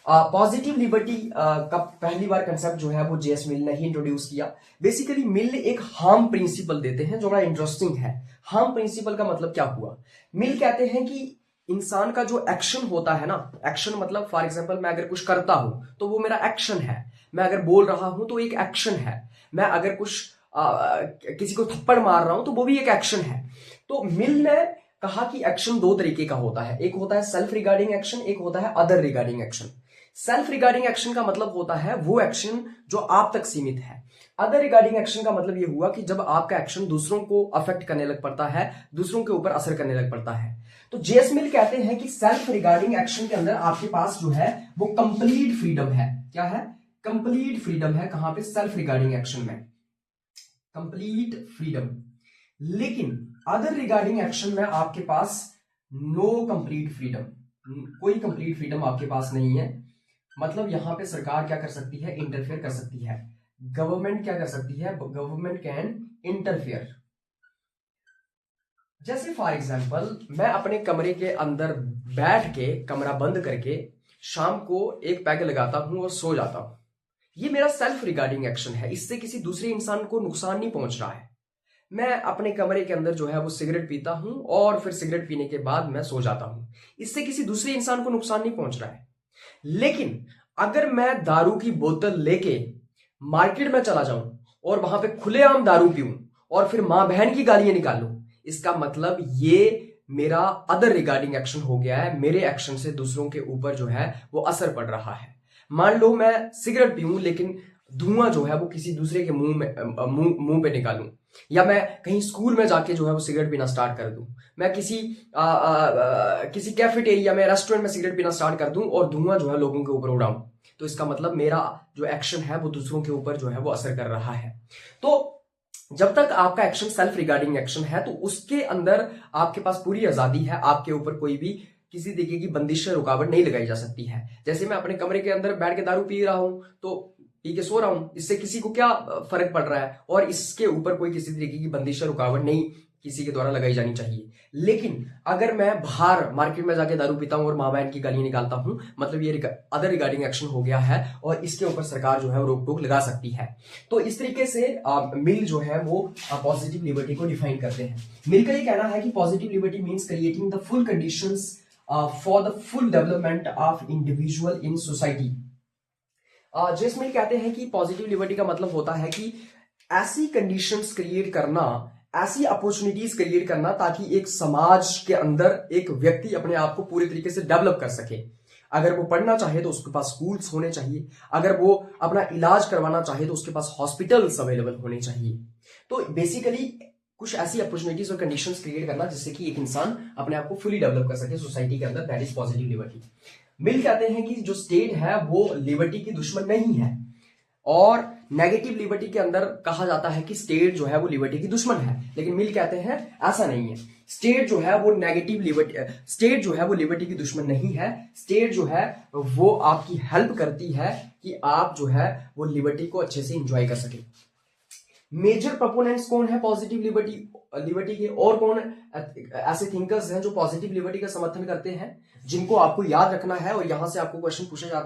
पॉजिटिव लिबर्टी का पहली बार कंसेप्ट जो है वो जेएस मिल ने ही इंट्रोड्यूस किया। बेसिकली मिल एक हार्म प्रिंसिपल देते हैं जो बड़ा इंटरेस्टिंग है। हार्म प्रिंसिपल का मतलब क्या हुआ? मिल कहते हैं कि इंसान का जो एक्शन होता है ना, एक्शन मतलब फॉर एग्जांपल मैं अगर कुछ करता हूं तो वो मेरा एक्शन है। मैं अगर बोल रहा हूं तो एक एक्शन है। मैं अगर कुछ किसी को थप्पड़ मार रहा हूं तो वो भी एक एक्शन है। तो मिल ने कहा कि एक्शन दो तरीके का होता है, एक होता है सेल्फ रिगार्डिंग एक्शन, एक होता है other regarding action. Self regarding action का मतलब होता है वो एक्शन जो आप तक सीमित है। अदर रिगार्डिंग एक्शन का मतलब ये हुआ कि जब आपका एक्शन दूसरों को अफेक्ट करने लग पड़ता है, दूसरों के ऊपर असर करने लग पड़ता है। तो जेएस मिल कहते हैं कि सेल्फ रिगार्डिंग एक्शन के अंदर आपके पास जो है वो कंप्लीट फ्रीडम है। क्या है? कंप्लीट फ्रीडम है कहां पे, सेल्फ रिगार्डिंग एक्शन में, कंप्लीट फ्रीडम। लेकिन अदर रिगार्डिंग एक्शन में आपके पास नो कंप्लीट फ्रीडम, कोई कंप्लीट फ्रीडम आपके पास नहीं है। मतलब यहां पे सरकार क्या कर सकती है, इंटरफेयर कर सकती है। गवर्नमेंट क्या कर सकती है, गवर्नमेंट कैन इंटरफेयर। जैसे फॉर एग्जाम्पल मैं अपने कमरे के अंदर बैठ के, कमरा बंद करके शाम को एक पैग लगाता हूं और सो जाता हूं, ये मेरा सेल्फ रिगार्डिंग एक्शन है। इससे किसी दूसरे इंसान को नुकसान नहीं पहुंच रहा है। मैं अपने कमरे के अंदर जो है वो सिगरेट पीता हूं और फिर सिगरेट पीने के बाद मैं सो जाता हूं, इससे किसी दूसरे इंसान को नुकसान नहीं पहुंच रहा है। लेकिन अगर मैं दारू की बोतल लेके मार्केट में चला जाऊं और वहां पे खुलेआम दारू पीऊं और फिर मां बहन की गालियां निकालूं, इसका मतलब ये मेरा अदर रिगार्डिंग एक्शन हो गया है। मेरे एक्शन से दूसरों के ऊपर जो है वो असर पड़ रहा है। मान लो मैं सिगरेट पीऊं लेकिन धुआं जो है वो किसी दूसरे के मुंह पे निकालूं, या मैं कहीं स्कूल में जाके जो है वो सिगरेट पीना स्टार्ट कर दूं, मैं किसी कैफेटेरिया में, रेस्टोरेंट में सिगरेट पीना स्टार्ट कर दूं और धुआं जो है लोगों के ऊपर उड़ाऊं, तो इसका मतलब मेरा जो एक्शन है वो दूसरों के ऊपर जो है वो असर कर रहा है। तो जब तक आपका एक्शन सेल्फ रिगार्डिंग एक्शन है तो उसके अंदर आपके पास पूरी आजादी है, आपके ऊपर कोई भी किसी तरीके की बंदिश रुकावट नहीं लगाई जा सकती है। जैसे मैं अपने कमरे के अंदर बैठ के दारू पी रहा हूं तो पी के सो रहा हूं, इससे किसी को क्या फर्क पड़ रहा है, और इसके ऊपर कोई किसी तरीके की बंदिश रुकावट नहीं किसी के द्वारा लगाई जानी चाहिए। लेकिन अगर मैं बाहर मार्केट में जाके दारू पीता हूं और मां बहन की गालियां निकालता हूं, मतलब ये अदर रिगार्डिंग एक्शन हो गया है और इसके ऊपर सरकार जो है रोक टोक लगा सकती है। तो इस तरीके से मिल जो है वो पॉजिटिव लिबर्टी को डिफाइन करते हैं। मिल का ये कहना है कि positive liberty means creating the full conditions for the full development of individual in society. जेस मिल कहते हैं कि पॉजिटिव लिबर्टी का मतलब होता है कि ऐसी कंडीशंस क्रिएट करना, ऐसी अपॉर्चुनिटीज क्रिएट करना ताकि एक समाज के अंदर एक व्यक्ति अपने आप को पूरे तरीके से डेवलप कर सके। अगर वो पढ़ना चाहे तो उसके पास स्कूल्स होने चाहिए, अगर वो अपना इलाज करवाना चाहे तो उसके पास हॉस्पिटल्स अवेलेबल होने चाहिए। तो बेसिकली कुछ ऐसी अपॉर्चुनिटीज और कंडीशंस क्रिएट करना जिससे कि एक इंसान अपने आप को फुली डेवलप कर सके सोसाइटी के अंदर, दैट इज पॉजिटिव लिबर्टी। मिल कहते हैं कि जो स्टेट है वो लिबर्टी की दुश्मन नहीं है, और नेगेटिव लिबर्टी के अंदर कहा जाता है कि स्टेट जो है वो लिबर्टी की दुश्मन है। लेकिन मिल कहते हैं ऐसा नहीं है, स्टेट जो है वो नेगेटिव लिबर्टी, स्टेट जो है वो लिबर्टी की दुश्मन नहीं है। स्टेट जो है वो आपकी हेल्प करती है कि आप जो है वो लिबर्टी को अच्छे से इंजॉय कर सके। मेजर प्रोपोनेंट्स कौन है पॉजिटिव लिबर्टी के, और कौन ऐसे थिंकर्स हैं जो पॉजिटिव लिबर्टी का समर्थन करते हैं, जिनको आपको याद रखना है। और यहां से आपको क्वेश्चन पूछा जा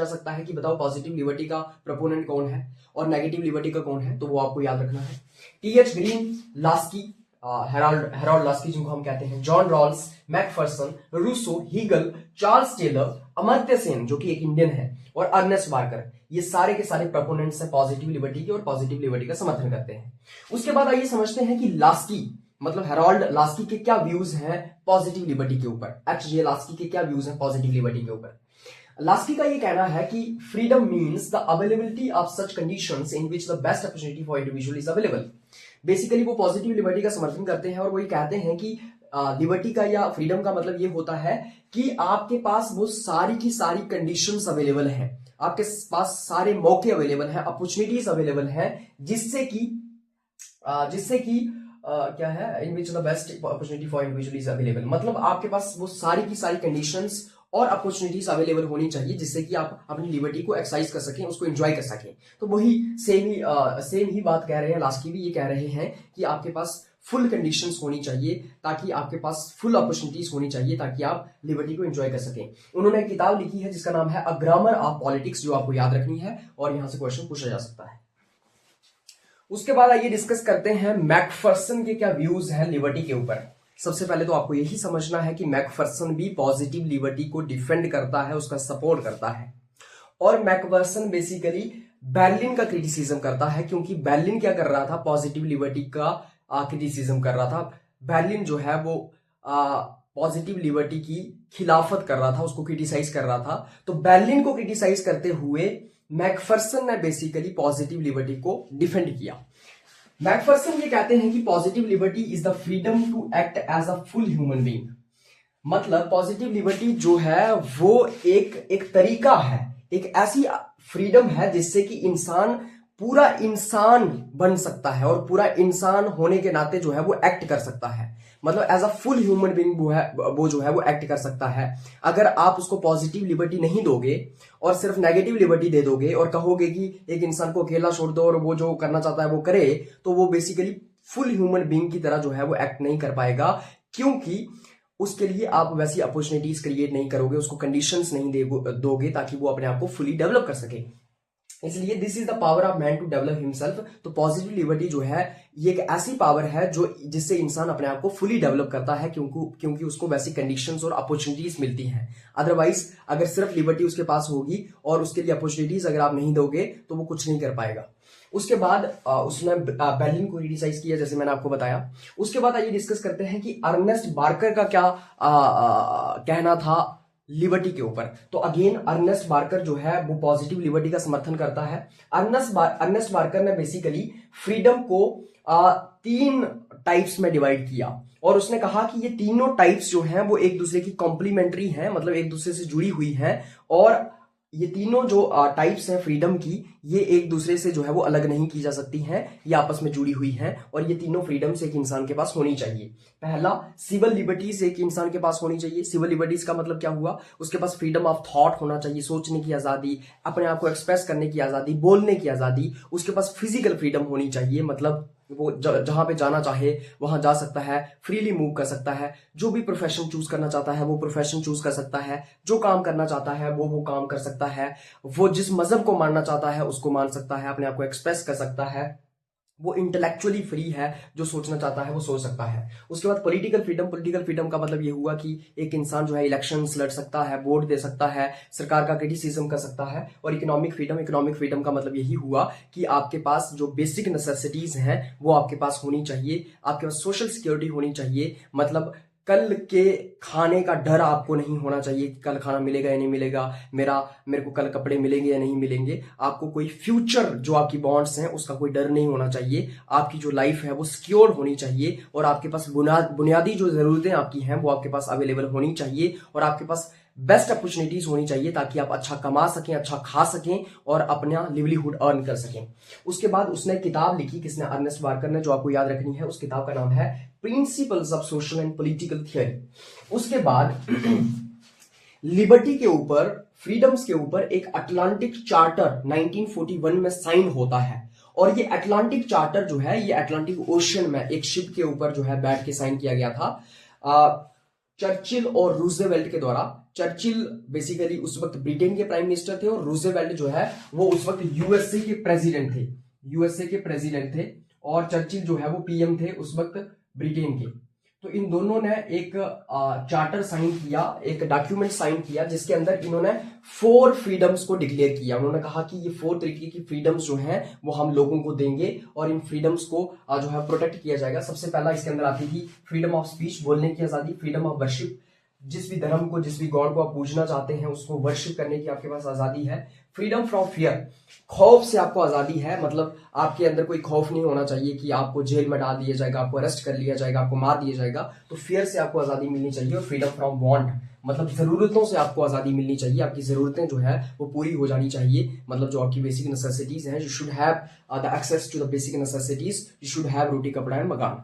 सकता है कि बताओ पॉजिटिव लिबर्टी का प्रोपोनेंट कौन है और नेगेटिव लिबर्टी का कौन है, तो वो आपको याद रखना है। TH Green, Laski, Harold Laski जिनको हम कहते हैं, John Rawls, Macpherson, Rousseau, Hegel, Charles Taylor, Amartya Sen जो कि एक इंडियन है, और अर्नेस्ट बार्कर, ये सारे के सारे प्रोपोनेंट्स हैं पॉजिटिव लिबर्टी के और पॉजिटिव लिबर्टी का समर्थन करते हैं। उसके बाद आइए समझते हैं कि लास्की मतलब हेराल्ड लास्की के क्या व्यूज हैं पॉजिटिव लिबर्टी के ऊपर। एच.जे. लास्की के क्या व्यूज हैं पॉजिटिव लिबर्टी के ऊपर। लास्की का ये कहना है कि freedom means the availability of such conditions in which the best opportunity for individual is available. Basically वो पॉजिटिव लिबर्टी का समर्थन करते हैं और वो ये कहते हैं कि लिबर्टी का या फ्रीडम का मतलब ये होता है कि आपके पास वो सारी की सारी कंडीशंस अवेलेबल हैं, आपके पास सारे मौके अवेलेबल हैं, अपॉर्चुनिटीज अवेलेबल हैं, जिससे कि क्या है, in which the best opportunity for individual is available. मतलब आपके पास वो सारी की सारी कंडीशंस और अपॉर्चुनिटीज अवेलेबल होनी चाहिए जिससे कि आप अपनी लिबर्टी को एक्सरसाइज कर सकें, उसको एंजॉय कर सकें। तो वही सेम ही बात कह रहे हैं, लास्की भी ये कह रहे हैं कि आपके पास फुल कंडीशंस होनी चाहिए, ताकि आपके पास फुल अपॉर्चुनिटीज होनी चाहिए ताकि आप लिबर्टी को एंजॉय कर सकें। उन्होंने एक किताब लिखी है जिसका नाम है अ ग्रामर ऑफ पॉलिटिक्स, जो आपको याद रखनी है और यहां से क्वेश्चन पूछा जा सकता है। उसके बाद आइए डिस्कस करते हैं मैकफर्सन के क्या व्यूज हैं लिबर्टी के ऊपर। सबसे पहले तो आपको यही समझना है कि मैकफर्सन भी पॉजिटिव लिबर्टी को डिफेंड करता है, उसका सपोर्ट करता है। और मैकफर्सन बेसिकली बर्लिन का क्रिटिसिज्म करता है, क्योंकि बर्लिन क्या कर रहा था, पॉजिटिव लिबर्टी का क्रिटिसिज्म कर रहा था। बर्लिन जो है वो पॉजिटिव लिबर्टी की खिलाफत कर रहा था, उसको क्रिटिसाइज कर रहा था। तो बर्लिन को क्रिटिसाइज करते हुए मैकफर्सन ने बेसिकली पॉजिटिव लिबर्टी को डिफेंड किया। मैकफर्सन ये कहते हैं कि positive liberty is the freedom to act as a full human being. मतलब पॉजिटिव लिबर्टी जो है वो एक तरीका है, एक ऐसी फ्रीडम है जिससे कि इंसान पूरा इंसान बन सकता है और पूरा इंसान होने के नाते जो है वो एक्ट कर सकता है। मतलब as a full human being वो जो है वो एक्ट कर सकता है। अगर आप उसको पॉजिटिव लिबर्टी नहीं दोगे और सिर्फ नेगेटिव लिबर्टी दे दोगे और कहोगे कि एक इंसान को अकेला छोड़ दो और वो जो करना चाहता है वो करे, तो वो बेसिकली फुल ह्यूमन बीइंग की तरह जो है वो एक्ट नहीं कर पाएगा, क्योंकि उसके लिए आप वैसी अपॉर्चुनिटीज क्रिएट नहीं करोगे, उसको कंडीशंस नहीं दोगे ताकि वो अपने आप को फुली डेवलप कर सके। इसलिए this is the power of man to develop himself. तो पॉजिटिव लिबर्टी जो है ये एक ऐसी पावर है जो जिससे इंसान अपने आप को फुली डेवलप करता है, क्योंकि उसको वैसी कंडीशंस और अपॉर्चुनिटीज मिलती हैं। अदरवाइज अगर सिर्फ लिबर्टी उसके पास होगी और उसके लिए अपॉर्चुनिटीज अगर आप नहीं दोगे तो वो कुछ नहीं कर पाएगा। उसके बाद उसने बेर्लिन को क्रिटिसाइज किया, जैसे मैंने आपको बताया। उसके बाद आइए डिस्कस करते हैं कि अर्नेस्ट बार्कर का क्या कहना था लिबर्टी के ऊपर। तो अगेन अर्नेस्ट बार्कर जो है वो पॉजिटिव लिबर्टी का समर्थन करता है। अर्नेस्ट बार्कर ने बेसिकली फ्रीडम को 3 टाइप्स में डिवाइड किया और उसने कहा कि ये तीनों टाइप्स जो हैं वो एक दूसरे की कॉम्प्लीमेंट्री हैं, मतलब एक दूसरे से जुड़ी हुई हैं, और ये तीनों जो टाइप्स हैं फ्रीडम की, ये एक दूसरे से जो है वो अलग नहीं की जा सकती हैं, ये आपस में जुड़ी हुई हैं और ये तीनों फ्रीडम्स एक इंसान के पास होनी चाहिए। पहला, सिविल लिबर्टीज एक इंसान के पास होनी चाहिए। सिविल लिबर्टीज का मतलब क्या हुआ? उसके पास फ्रीडम ऑफ थॉट होना चाहिए, सोचने की आजादी, अपने आप को एक्सप्रेस करने की आजादी, बोलने की आजादी। उसके पास फिजिकल फ्रीडम होनी चाहिए, मतलब वो जहां पे जाना चाहे वहां जा सकता है, फ्रीली मूव कर सकता है, जो भी प्रोफेशन चूज करना चाहता है वो प्रोफेशन चूज कर सकता है, जो काम करना चाहता है वो काम कर सकता है, वो जिस मजहब को मानना चाहता है उसको मान सकता है, अपने आप को एक्सप्रेस कर सकता है, वो इंटेलेक्चुअली फ्री है, जो सोचना चाहता है वो सोच सकता है। उसके बाद पॉलिटिकल फ्रीडम का मतलब ये हुआ कि एक इंसान जो है इलेक्शंस लड़ सकता है, वोट दे सकता है, सरकार का क्रिटिसिज्म कर सकता है। और इकोनॉमिक फ्रीडम का मतलब यही हुआ कि आपके पास जो बेसिक नेसेसिटीज हैं वो आपके पास होनी चाहिए, आपके पास सोशल सिक्योरिटी होनी चाहिए, मतलब कल के खाने का डर आपको नहीं होना चाहिए कि कल खाना मिलेगा या नहीं मिलेगा, मेरे को कल कपड़े मिलेंगे या नहीं मिलेंगे। आपको कोई फ्यूचर जो आपकी बॉन्ड्स हैं उसका कोई डर नहीं होना चाहिए। आपकी जो लाइफ है वो सिक्योर होनी चाहिए और आपके पास बुनियादी जो जरूरतें आपकी हैं वो आपके पास अवेलेबल होनी चाहिए और आपके पास बेस्ट अपॉर्चुनिटीज होनी चाहिए ताकि आप अच्छा कमा सकें, अच्छा खा सकें और अपना लिवलीहुड अर्न कर सकें। उसके बाद उसने किताब लिखी, किसने? अर्नेस्ट बार्कर ने, जो आपको याद रखनी है। उस किताब का नाम है principles of social and political theory. उसके बाद लिबर्टी के ऊपर, फ्रीडम्स के ऊपर एक अटलांटिक चार्टर 1941 में साइन होता है और ये अटलांटिक चार्टर जो है ये अटलांटिक ओशन में एक शिप के ऊपर जो है बैठ के साइन किया गया था चर्चिल और रूजवेल्ट के द्वारा। चर्चिल बेसिकली उस वक्त ब्रिटेन के प्राइम मिनिस्टर थे और रूजवेल्ट जो है वो उस वक्त यूएसए के प्रेसिडेंट थे और चर्चिल जो है वो पीएम थे उस वक्त ब्रिटेन के। तो इन दोनों ने एक चार्टर साइन किया, एक डॉक्यूमेंट साइन किया जिसके अंदर इन्होंने 4 फ्रीडम्स को डिक्लेयर किया। उन्होंने कहा कि ये 4 तरीके की फ्रीडम्स जो हैं वो हम लोगों को देंगे और इन फ्रीडम्स को जो है प्रोटेक्ट किया जाएगा। सबसे पहला इसके अंदर आती थी फ्रीडम ऑफ स्पीच, बोलने की आजादी, फ्रीडम ऑफ वर्शिप, जिस भी धर्म को, जिस भी गॉड को आप पूजना चाहते हैं उसको वर्शिप करने की आपके पास आजादी है। फ्रीडम फ्रॉम फियर, खौफ से आपको आजादी है, मतलब आपके अंदर कोई खौफ नहीं होना चाहिए कि आपको जेल में डाल दिया जाएगा, आपको अरेस्ट कर लिया जाएगा, आपको मार दिया जाएगा। तो फियर से आपको आजादी मिलनी चाहिए। और फ्रीडम फ्रॉम वांट, मतलब जरूरतों से आपको आजादी मिलनी चाहिए, आपकी जरूरतें जो है वो पूरी हो जानी चाहिए, मतलब जो आपकी बेसिक नेसेसिटीज हैं, you should have the access to the basic necessities, you should have roti kapda and मकान।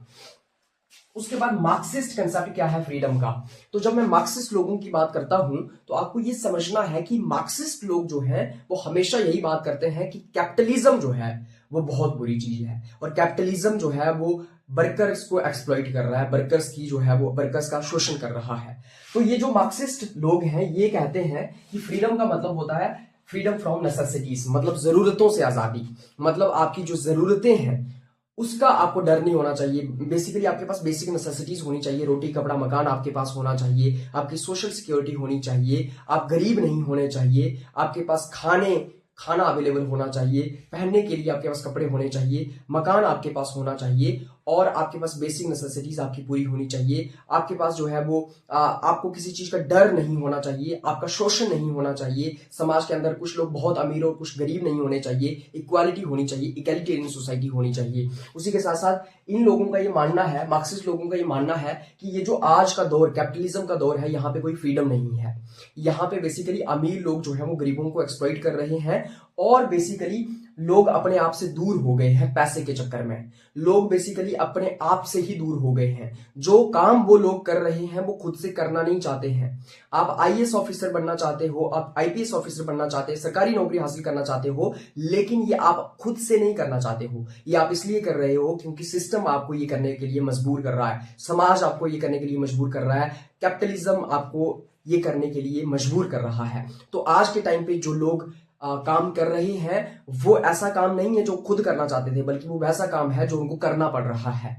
उसके बाद मार्क्सिस्ट कंसेप्ट क्या है फ्रीडम का? तो जब मैं मार्क्सिस्ट लोगों की बात करता हूं तो आपको ये समझना है कि मार्क्सिस्ट लोग जो हैं वो हमेशा यही बात करते हैं कि कैपिटलिज्म जो है वो बहुत बुरी चीज है और कैपिटलिज्म जो है वो वर्कर्स को एक्सप्लॉइट कर रहा है, वर्कर्स की जो है वो वर्कर्स का शोषण कर रहा है। तो ये जो मार्क्सिस्ट लोग हैं ये कहते हैं कि फ्रीडम का मतलब होता है फ्रीडम फ्रॉम नेसेसिटीज, मतलब जरूरतों से आजादी, मतलब आपकी जो जरूरतें हैं उसका आपको डर नहीं होना चाहिए। बेसिकली आपके पास बेसिक नेसेसिटीज होनी चाहिए, रोटी कपड़ा मकान आपके पास होना चाहिए, आपकी सोशल सिक्योरिटी होनी चाहिए, आप गरीब नहीं होने चाहिए, आपके पास खाना अवेलेबल होना चाहिए, पहनने के लिए आपके पास कपड़े होने चाहिए, मकान आपके पास होना चाहिए और आपके पास बेसिक नेसेसिटीज आपकी पूरी होनी चाहिए। आपके पास जो है वो आपको किसी चीज का डर नहीं होना चाहिए, आपका शोषण नहीं होना चाहिए, समाज के अंदर कुछ लोग बहुत अमीर और कुछ गरीब नहीं होने चाहिए, इक्वालिटी होनी चाहिए, इक्वालिटेरियन सोसाइटी होनी चाहिए। उसी के साथ साथ इन लोगों का ये मानना है, मार्क्सिस्ट लोगों का ये मानना है कि ये जो आज का दौर कैपिटलिज्म का दौर है यहाँ पे कोई फ्रीडम नहीं है। यहाँ पे बेसिकली अमीर लोग जो है वो गरीबों को एक्सप्लॉइट कर रहे हैं और बेसिकली लोग अपने आप से दूर हो गए हैं पैसे के चक्कर में। लोग बेसिकली अपने आप से ही दूर हो गए हैं। जो काम वो लोग कर रहे हैं वो खुद से करना नहीं चाहते हैं। आप आईएएस ऑफिसर बनना चाहते हो, आप आईपीएस ऑफिसर बनना चाहते हैं, सरकारी नौकरी हासिल करना चाहते हो, लेकिन ये आप खुद से नहीं करना चाहते हो। ये आप इसलिए कर रहे हो क्योंकि सिस्टम आपको ये करने के लिए मजबूर कर रहा है, समाज आपको ये करने के लिए मजबूर कर रहा है, कैपिटलिज्म आपको ये करने के लिए मजबूर कर रहा है। तो आज के टाइम पे जो लोग काम कर रहे हैं वो ऐसा काम नहीं है जो खुद करना चाहते थे, बल्कि वो वैसा काम है जो उनको करना पड़ रहा है।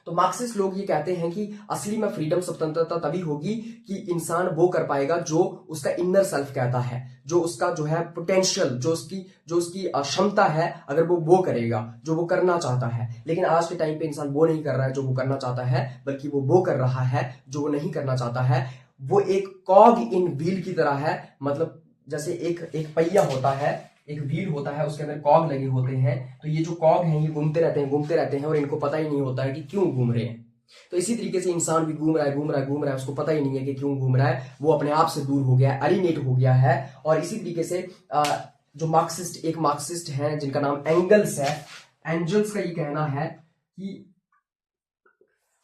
तो मार्क्सिस्ट लोग ये कहते हैं कि असली में फ्रीडम, स्वतंत्रता तभी होगी कि इंसान वो कर पाएगा जो उसका इनर सेल्फ कहता है, जो उसका जो है पोटेंशियल, जो उसकी क्षमता है, अगर वो करेगा जो वो करना चाहता है। लेकिन आज के टाइम पे इंसान वो नहीं कर रहा है जो वो करना चाहता है, बल्कि वो कर रहा है जो वो नहीं करना चाहता है। वो एक कॉग इन व्हील की तरह है, मतलब जैसे एक पहिया होता है, एक व्हील होता है, उसके अंदर कॉग लगे होते हैं। तो ये जो कॉग हैं ये घूमते रहते हैं और इनको पता ही नहीं होता है कि क्यों घूम रहे हैं। तो इसी तरीके से इंसान भी घूम रहा है, उसको पता ही नहीं है कि क्यों घूम रहा है। वो अपने आप से दूर हो गया है, एलिनेट हो गया है। और इसी तरीके से जो मार्क्सिस्ट हैं जिनका नाम एंगल्स है, एंजल्स का ये कहना है कि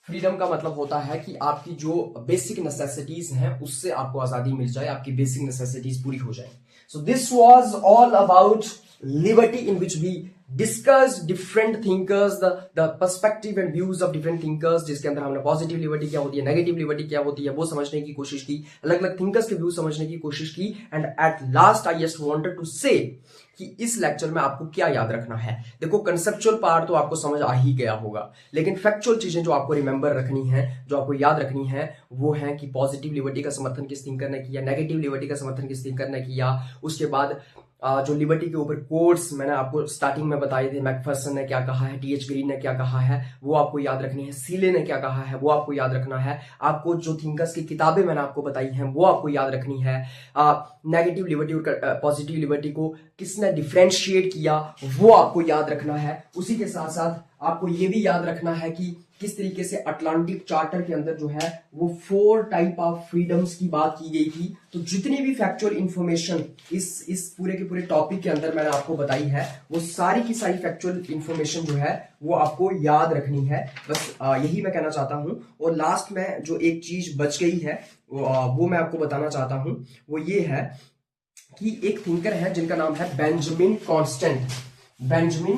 फ्रीडम का मतलब होता है कि आपकी जो बेसिक नेसेसिटीज हैं उससे आपको आजादी मिल जाए, आपकी बेसिक नेसेसिटीज पूरी हो जाए। So this was all about liberty, in which we discuss different thinkers, the perspective and views of different thinkers, जिसके अंदर हमने पॉजिटिव लिबर्टी क्या होती है, नेगेटिव लिबर्टी क्या होती है वो समझने की कोशिश की, अलग अलग थिंकर्स के व्यूज समझने की कोशिश की। And at last I just wanted to say कि इस लेक्चर में आपको क्या याद रखना है। देखो, कंसेप्चुअल पार्ट तो आपको समझ आ ही गया होगा, लेकिन फैक्चुअल चीजें जो आपको रिमेंबर रखनी है, जो आपको याद रखनी है, वो है कि पॉजिटिव लिबर्टी का समर्थन किस थिंकर ने किया, नेगेटिव लिबर्टी का समर्थन किस थिंकर ने किया। उसके बाद जो लिबर्टी के ऊपर कोट्स मैंने आपको स्टार्टिंग में बताए थे, मैकफर्सन ने क्या कहा है, टीएच ग्रीन ने क्या कहा है, वो आपको याद रखनी है। सीले ने क्या कहा है वो आपको याद रखना है। आपको जो थिंकर्स की किताबें मैंने आपको बताई हैं वो आपको याद रखनी है। नेगेटिव लिबर्टी और पॉजिटिव लिबर्टी को किसने डिफरेंशिएट किया वो आपको याद रखना है। उसी के साथ साथ आपको ये भी याद रखना है कि किस तरीके से अटलांटिक चार्टर के अंदर जो है वो 4 टाइप ऑफ फ्रीडम्स की बात की गई थी। तो जितनी भी फैक्चुअल इंफॉर्मेशन इस पूरे के पूरे टॉपिक के अंदर मैंने आपको बताई है, वो सारी की सारी फैक्चुअल इंफॉर्मेशन जो है वो आपको याद रखनी है। बस यही मैं कहना चाहता हूं। और लास्ट में जो एक चीज बच गई है वो मैं आपको बताना चाहता हूं, वो ये है कि एक थिंकर है जिनका नाम है बेंजामिन कांस्टेंट। बेंजामिन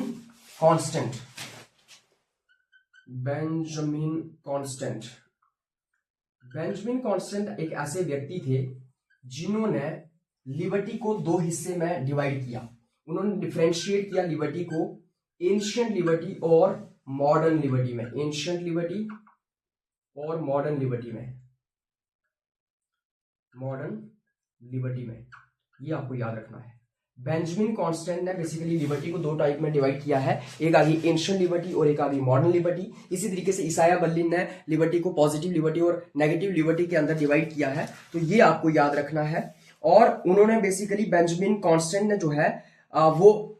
कांस्टेंट एक ऐसे व्यक्ति थे जिन्होंने लिबर्टी को 2 हिस्से में डिवाइड किया। उन्होंने डिफरेंशिएट किया लिबर्टी को एंशिएंट लिबर्टी और मॉडर्न लिबर्टी में। एंशिएंट लिबर्टी और मॉडर्न लिबर्टी में ये आपको याद रखना है। बेंजामिन कांस्टेंट ने बेसिकली लिबर्टी को 2 टाइप में डिवाइड किया है, एक आ गई एंशिएंट लिबर्टी और एक आ गई मॉडर्न लिबर्टी। इसी तरीके से इसाया बर्लिन ने लिबर्टी को पॉजिटिव लिबर्टी और नेगेटिव लिबर्टी के अंदर डिवाइड किया है। तो ये आपको याद रखना है। और उन्होंने बेसिकली बेंजामिन कांस्टेंट ने जो है वो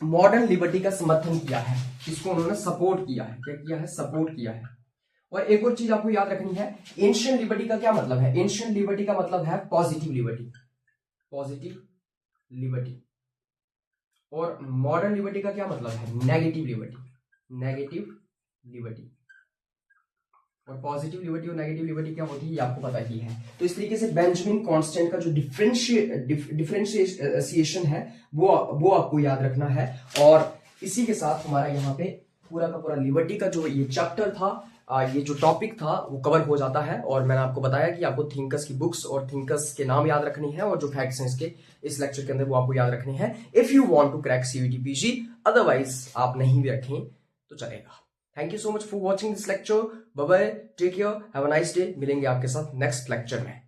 मॉडर्न लिबर्टी का समर्थन किया है। इसको उन्होंने सपोर्ट किया है। क्या किया है? सपोर्ट किया है। और एक और चीज आपको याद रखनी है, एंशिएंट लिबर्टी का क्या मतलब है? एंशिएंट लिबर्टी का मतलब है पॉजिटिव लिबर्टी। और मॉडर्न लिबर्टी का क्या मतलब है? Negative liberty. और पॉजिटिव लिबर्टी और नेगेटिव लिबर्टी क्या होती है ये आपको पता ही है। तो इस तरीके से बेंजामिन कांस्टेंट का जो डिफरेंशिएशन है वो आपको याद रखना है। और इसी के साथ हमारा यहाँ पे पूरा का पूरा लिबर्टी का जो ये चैप्टर था, ये जो टॉपिक था वो कवर हो जाता है। और मैंने आपको बताया कि आपको थिंकर्स की बुक्स और थिंकर्स के नाम याद रखनी है और जो फैक्ट्स हैं इसके इस लेक्चर के अंदर वो आपको याद रखने हैं if you want to crack CUET PG. Otherwise आप नहीं भी रखें तो चलेगा। Thank you so much for watching this lecture. Bye bye, take care, have a nice day. मिलेंगे आपके साथ नेक्स्ट लेक्चर में।